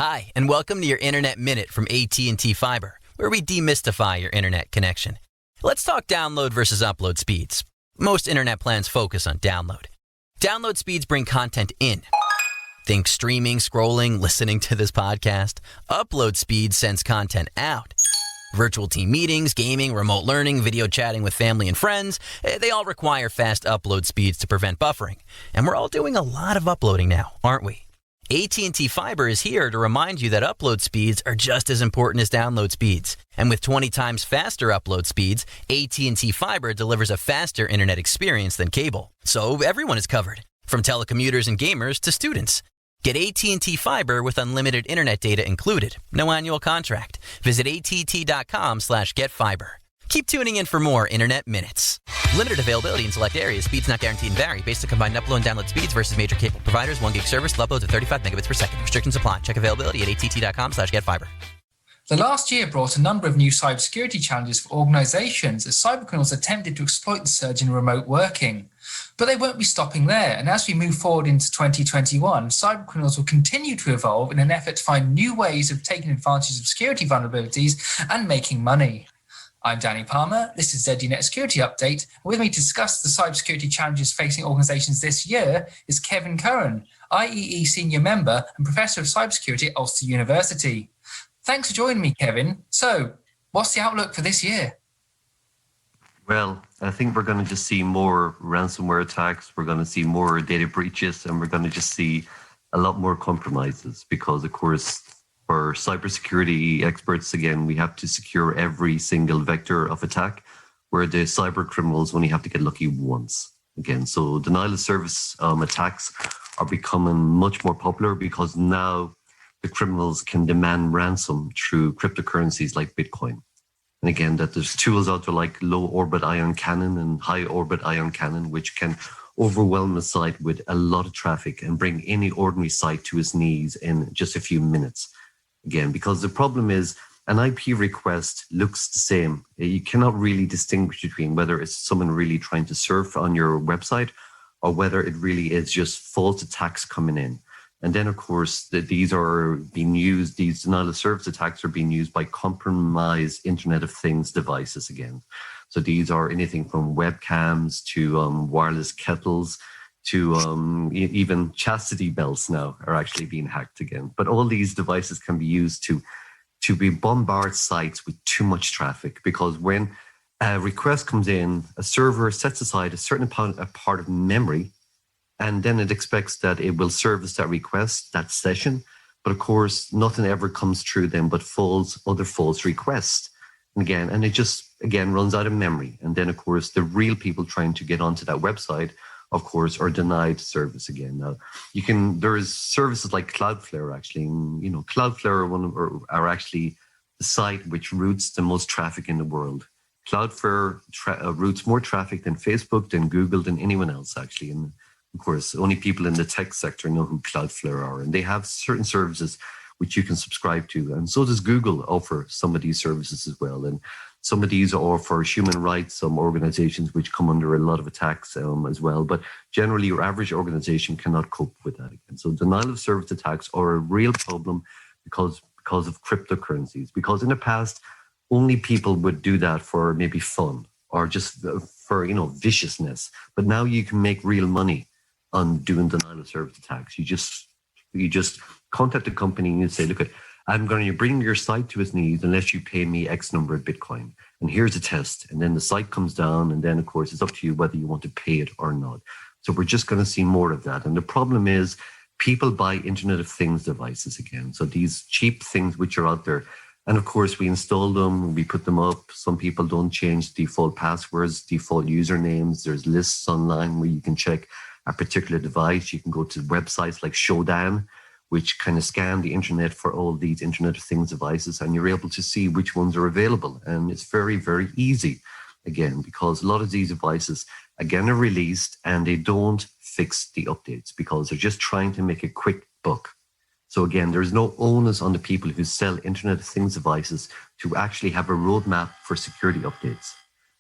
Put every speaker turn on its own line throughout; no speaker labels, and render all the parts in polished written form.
Hi, and welcome to your Internet Minute from AT&T Fiber, where we demystify your internet connection. Let's talk download versus upload speeds. Most internet plans focus on download. Download speeds bring content in. Think streaming, scrolling, listening to this podcast. Upload speed sends content out. Virtual team meetings, gaming, remote learning, video chatting with family and friends, they all require fast upload speeds to prevent buffering. And we're all doing a lot of uploading now, aren't we? AT&T Fiber is here to remind you that upload speeds are just as important as download speeds. And with 20 times faster upload speeds, AT&T Fiber delivers a faster internet experience than cable. So everyone is covered, from telecommuters and gamers to students. Get AT&T Fiber with unlimited internet data included. No annual contract. Visit att.com/getfiber. Keep tuning in for more Internet Minutes. Limited availability in select areas. Speeds not guaranteed and vary based on combined upload and download speeds versus major cable providers. 1 gig service uploads at 35 megabits per second. Restrictions apply. Check availability at att.com/getfiber.
The last year brought a number of new cybersecurity challenges for organizations as cybercriminals attempted to exploit the surge in remote working. But they won't be stopping there, and as we move forward into 2021, cybercriminals will continue to evolve in an effort to find new ways of taking advantage of security vulnerabilities and making money. I'm Danny Palmer, this is ZDNet Security Update. With me to discuss the cybersecurity challenges facing organizations this year is Kevin Curran, IEE Senior Member and Professor of Cybersecurity at Ulster University. Thanks for joining me, Kevin. So, what's the outlook for this year?
Well, I think we're going to just see more ransomware attacks, we're going to see more data breaches, and we're going to just see a lot more compromises because, of course, for cybersecurity experts, again, we have to secure every single vector of attack, where the cyber criminals only have to get lucky once. Again, so denial of service attacks are becoming much more popular because now the criminals can demand ransom through cryptocurrencies like Bitcoin. And again, that there's tools out there like low orbit ion cannon and high orbit ion cannon, which can overwhelm a site with a lot of traffic and bring any ordinary site to its knees in just a few minutes. Again, because the problem is an IP request looks the same. You cannot really distinguish between whether it's someone really trying to surf on your website or whether it really is just false attacks coming in. And then, of course, these are being used, these denial of service attacks are being used by compromised Internet of Things devices again. So these are anything from webcams to wireless kettles to even chastity belts now are actually being hacked again. But all these devices can be used to bombard sites with too much traffic, because when a request comes in, a server sets aside a certain part of memory, and then it expects that it will service that request, that session. But of course, nothing ever comes through them but other false requests. And it just, again, runs out of memory. And then, of course, the real people trying to get onto that website, of course, are denied service again. Now, there is services like Cloudflare, actually. And, Cloudflare are actually the site which routes the most traffic in the world. Cloudflare routes more traffic than Facebook, than Google, than anyone else, actually. And of course, only people in the tech sector know who Cloudflare are, and they have certain services which you can subscribe to. And so does Google offer some of these services as well. And some of these are for human rights, organizations which come under a lot of attacks as well. But generally, your average organization cannot cope with that again. So denial of service attacks are a real problem because of cryptocurrencies. Because in the past, only people would do that for maybe fun or just for, viciousness. But now you can make real money on doing denial of service attacks. You just contact the company and you say, look, I'm going to bring your site to its knees unless you pay me X number of Bitcoin. And here's a test. And then the site comes down. And then, of course, it's up to you whether you want to pay it or not. So we're just going to see more of that. And the problem is people buy Internet of Things devices again. So these cheap things which are out there. And of course, we install them, we put them up. Some people don't change default passwords, default usernames. There's lists online where you can check a particular device. You can go to websites like Shodan, which kind of scan the internet for all these Internet of Things devices, and you're able to see which ones are available. And it's very, very easy, again, because a lot of these devices, again, are released and they don't fix the updates because they're just trying to make a quick buck. So again, there's no onus on the people who sell Internet of Things devices to actually have a roadmap for security updates.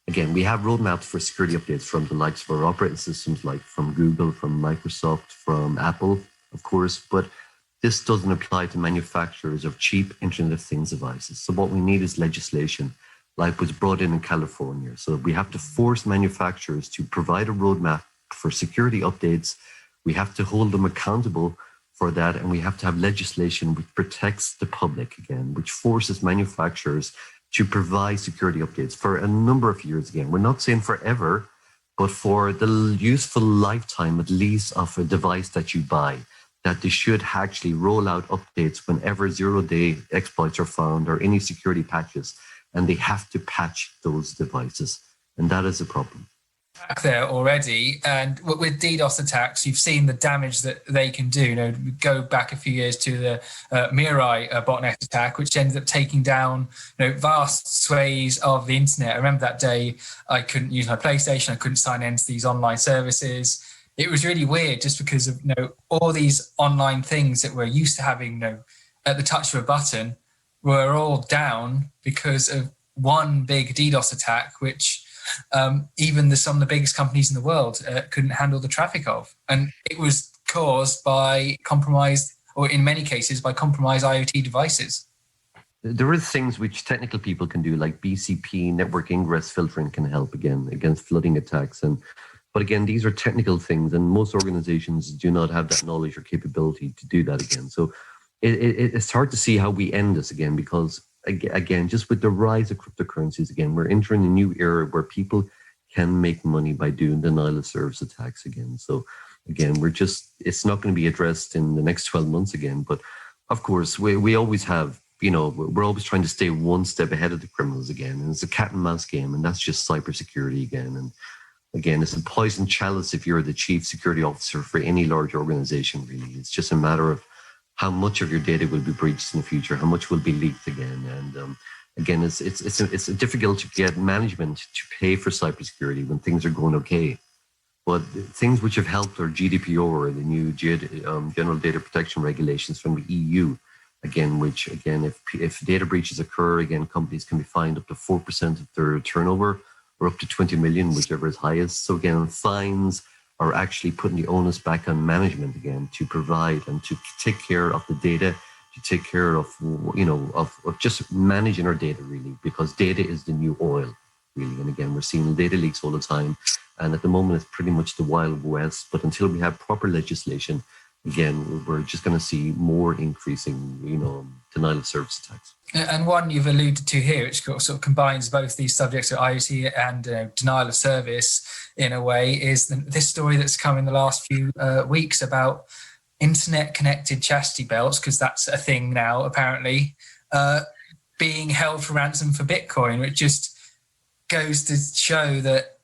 Again, we have roadmaps for security updates from the likes of our operating systems, like from Google, from Microsoft, from Apple, of course, but this doesn't apply to manufacturers of cheap Internet of Things devices. So what we need is legislation like was brought in California. So we have to force manufacturers to provide a roadmap for security updates. We have to hold them accountable for that. And we have to have legislation which protects the public again, which forces manufacturers to provide security updates for a number of years again. We're not saying forever, but for the useful lifetime, at least, of a device that you buy, that they should actually roll out updates whenever zero-day exploits are found or any security patches, and they have to patch those devices. And that is a problem.
Back there already, and with DDoS attacks, you've seen the damage that they can do. You know, we go back a few years to the Mirai botnet attack, which ended up taking down vast swathes of the internet. I remember that day I couldn't use my PlayStation, I couldn't sign into these online services. It was really weird, just because of all these online things that we're used to having at the touch of a button were all down because of one big DDoS attack, which even some of the biggest companies in the world couldn't handle the traffic of. And it was caused by compromised, or in many cases, by compromised IoT devices.
There are things which technical people can do, like BCP, network ingress filtering can help again against flooding attacks. But again, these are technical things, and most organizations do not have that knowledge or capability to do that again. So it's hard to see how we end this again, because again, just with the rise of cryptocurrencies, again, we're entering a new era where people can make money by doing denial of service attacks again. So again, it's not going to be addressed in the next 12 months again. But of course, we always have, we're always trying to stay one step ahead of the criminals again. And it's a cat and mouse game, and that's just cybersecurity again. And again, it's a poison chalice if you're the chief security officer for any large organization, really. It's just a matter of how much of your data will be breached in the future, how much will be leaked again. And again, it's difficult to get management to pay for cybersecurity when things are going okay. But things which have helped are GDPR, the new General Data Protection Regulations from the EU, again, which again, if data breaches occur, again, companies can be fined up to 4% of their turnover, or up to 20 million, whichever is highest. So again, fines are actually putting the onus back on management again to provide and to take care of the data, to take care of, of just managing our data, really, because data is the new oil, really. And again, we're seeing data leaks all the time. And at the moment, it's pretty much the Wild West. But until we have proper legislation, again, we're just going to see more increasing, denial of service attacks.
And one you've alluded to here, which sort of combines both these subjects of IoT and denial of service in a way, is this story that's come in the last few weeks about internet-connected chastity belts, because that's a thing now, apparently, being held for ransom for Bitcoin, which just goes to show that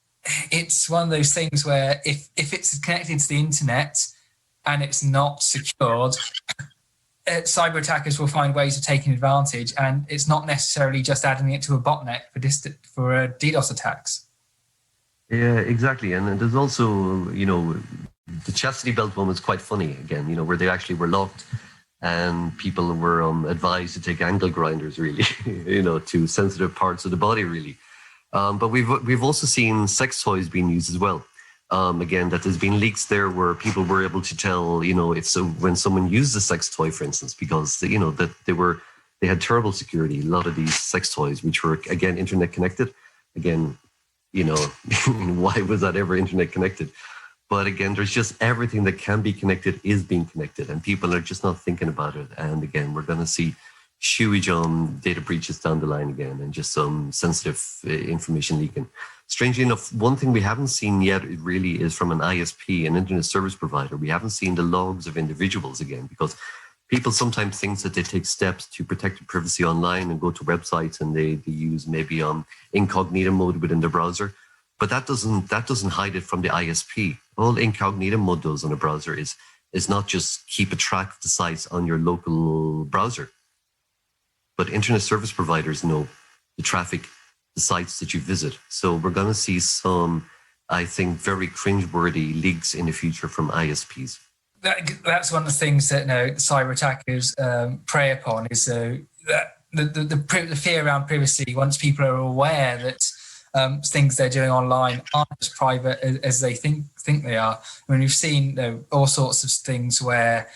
it's one of those things where if it's connected to the internet and it's not secured, cyber attackers will find ways of taking advantage, and it's not necessarily just adding it to a botnet for DDoS attacks.
Yeah, exactly. And there's also, the chastity belt one was quite funny again, where they actually were locked and people were advised to take angle grinders, really, to sensitive parts of the body, really. But we've also seen sex toys being used as well. Again, that there's been leaks there where people were able to tell, when someone used a sex toy, for instance, because that they had terrible security. A lot of these sex toys, which were again internet connected, again, why was that ever internet connected? But again, there's just everything that can be connected is being connected, and people are just not thinking about it. And again, we're going to see huge data breaches down the line again, and just some sensitive information leaking. Strangely enough, one thing we haven't seen yet really is from an ISP, an internet service provider. We haven't seen the logs of individuals again, because people sometimes think that they take steps to protect their privacy online and go to websites and they use maybe incognito mode within the browser. But that doesn't hide it from the ISP. All incognito mode does on a browser is not just keep a track of the sites on your local browser, but internet service providers know the traffic, the sites that you visit. So we're going to see some, I think, very cringeworthy leaks in the future from ISPs.
That's one of the things that cyber attackers prey upon, is the fear around privacy. Once people are aware that things they're doing online aren't as private as they think they are. I mean, we've seen all sorts of things where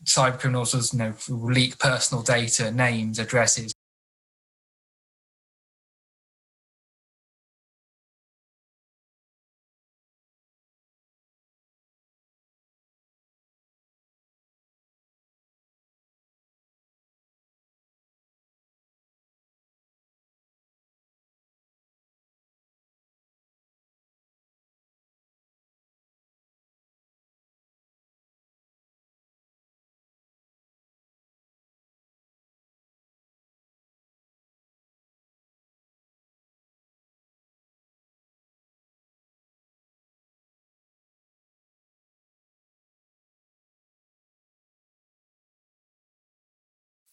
cyber criminals will leak personal data, names, addresses.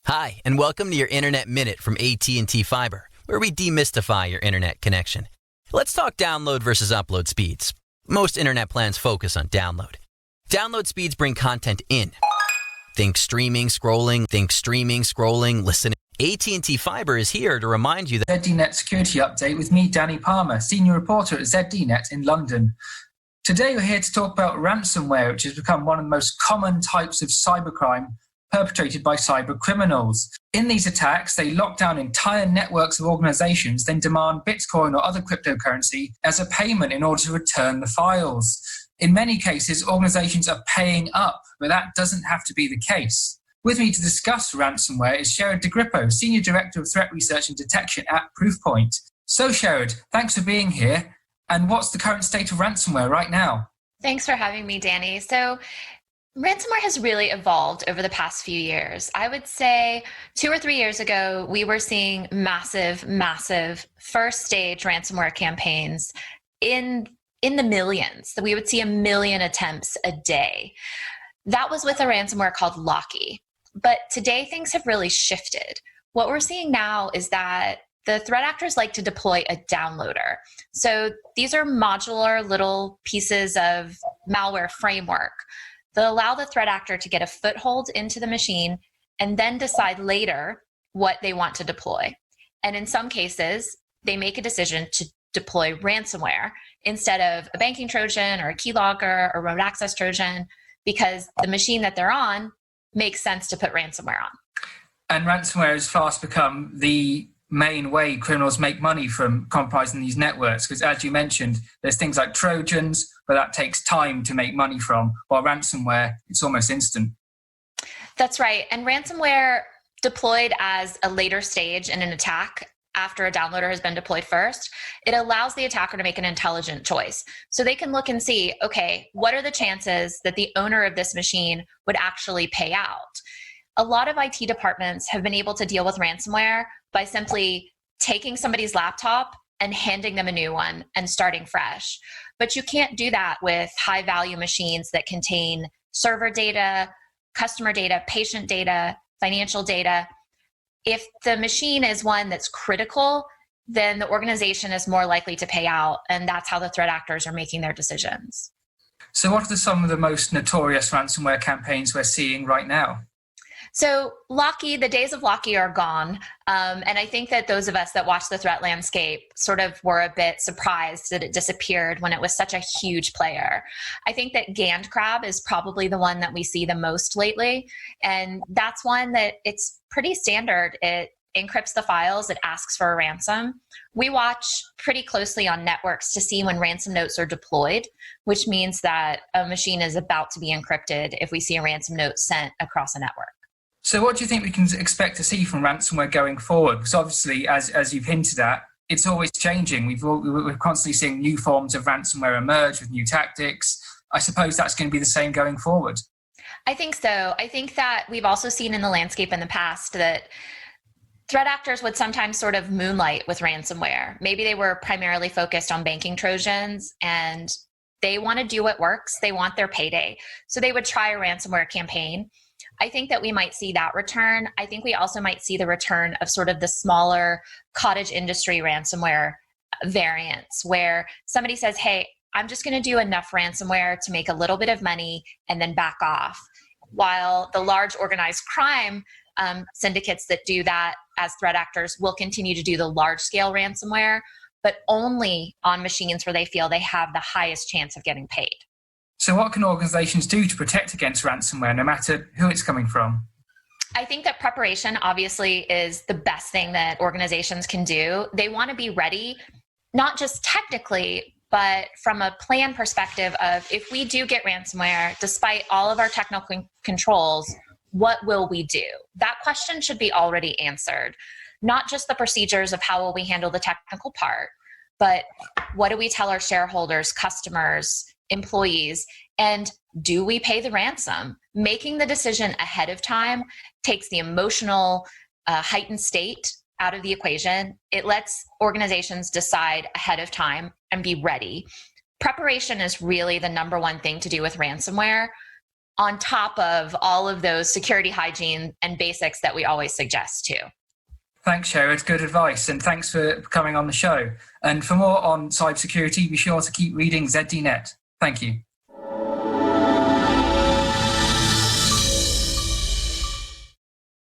Hi, and welcome to your Internet Minute from AT&T Fiber, where we demystify your internet connection. Let's talk download versus upload speeds. Most internet plans focus on download. Download speeds bring content in. Think streaming, scrolling, listening. AT&T Fiber is here to remind you that
ZDNet security update with me, Danny Palmer, senior reporter at ZDNet in London. Today we're here to talk about ransomware, which has become one of the most common types of cybercrime perpetrated by cyber criminals. In these attacks, they lock down entire networks of organizations, then demand Bitcoin or other cryptocurrency as a payment in order to return the files. In many cases, organizations are paying up, but that doesn't have to be the case. With me to discuss ransomware is Sherrod DeGrippo, Senior Director of Threat Research and Detection at Proofpoint. So Sherrod, thanks for being here. And what's the current state of ransomware right now?
Thanks for having me, Danny. So ransomware has really evolved over the past few years. I would say 2 or 3 years ago, we were seeing massive first stage ransomware campaigns in the millions. So we would see 1 million attempts a day. That was with a ransomware called Locky. But today things have really shifted. What we're seeing now is that the threat actors like to deploy a downloader. So these are modular little pieces of malware framework that allow the threat actor to get a foothold into the machine and then decide later what they want to deploy. And in some cases, they make a decision to deploy ransomware instead of a banking Trojan or a keylogger or remote access Trojan, because the machine that they're on makes sense to put ransomware on.
And ransomware has fast become the main way criminals make money from compromising these networks, because as you mentioned, there's things like Trojans, but that takes time to make money from, while ransomware, it's almost instant.
That's right. And ransomware deployed as a later stage in an attack after a downloader has been deployed first, it allows the attacker to make an intelligent choice. So they can look and see, okay, what are the chances that the owner of this machine would actually pay out? A lot of IT departments have been able to deal with ransomware by simply taking somebody's laptop and handing them a new one and starting fresh. But you can't do that with high value machines that contain server data, customer data, patient data, financial data. If the machine is one that's critical, then the organization is more likely to pay out. And that's how the threat actors are making their decisions.
So what are some of the most notorious ransomware campaigns we're seeing right now?
So Locky, the days of Locky are gone. And I think that those of us that watch the threat landscape sort of were a bit surprised that it disappeared when it was such a huge player. I think that GandCrab is probably the one that we see the most lately. And that's one that it's pretty standard. It encrypts the files, it asks for a ransom. We watch pretty closely on networks to see when ransom notes are deployed, which means that a machine is about to be encrypted if we see a ransom note sent across a network.
So what do you think we can expect to see from ransomware going forward? Because obviously, as you've hinted at, it's always changing. We're constantly seeing new forms of ransomware emerge with new tactics. I suppose that's going to be the same going forward.
I think so. I think that we've also seen in the landscape in the past that threat actors would sometimes sort of moonlight with ransomware. Maybe they were primarily focused on banking Trojans and they want to do what works. They want their payday. So they would try a ransomware campaign. I think that we might see that return. I think we also might see the return of sort of the smaller cottage industry ransomware variants where somebody says, hey, I'm just going to do enough ransomware to make a little bit of money and then back off. While the large organized crime syndicates that do that as threat actors will continue to do the large scale ransomware, but only on machines where they feel they have the highest chance of getting paid.
So what can organizations do to protect against ransomware, no matter who it's coming from?
I think that preparation obviously is the best thing that organizations can do. They want to be ready, not just technically, but from a plan perspective of if we do get ransomware, despite all of our technical controls, what will we do? That question should be already answered. Not just the procedures of how will we handle the technical part, but what do we tell our shareholders, customers, employees, and do we pay the ransom? Making the decision ahead of time takes the emotional heightened state out of the equation. It lets organizations decide ahead of time and be ready. Preparation is really the number one thing to do with ransomware, on top of all of those security hygiene and basics that we always suggest too.
Thanks, Sherrod. Good advice. And thanks for coming on the show. And for more on cybersecurity, be sure to keep reading ZDNet. Thank you.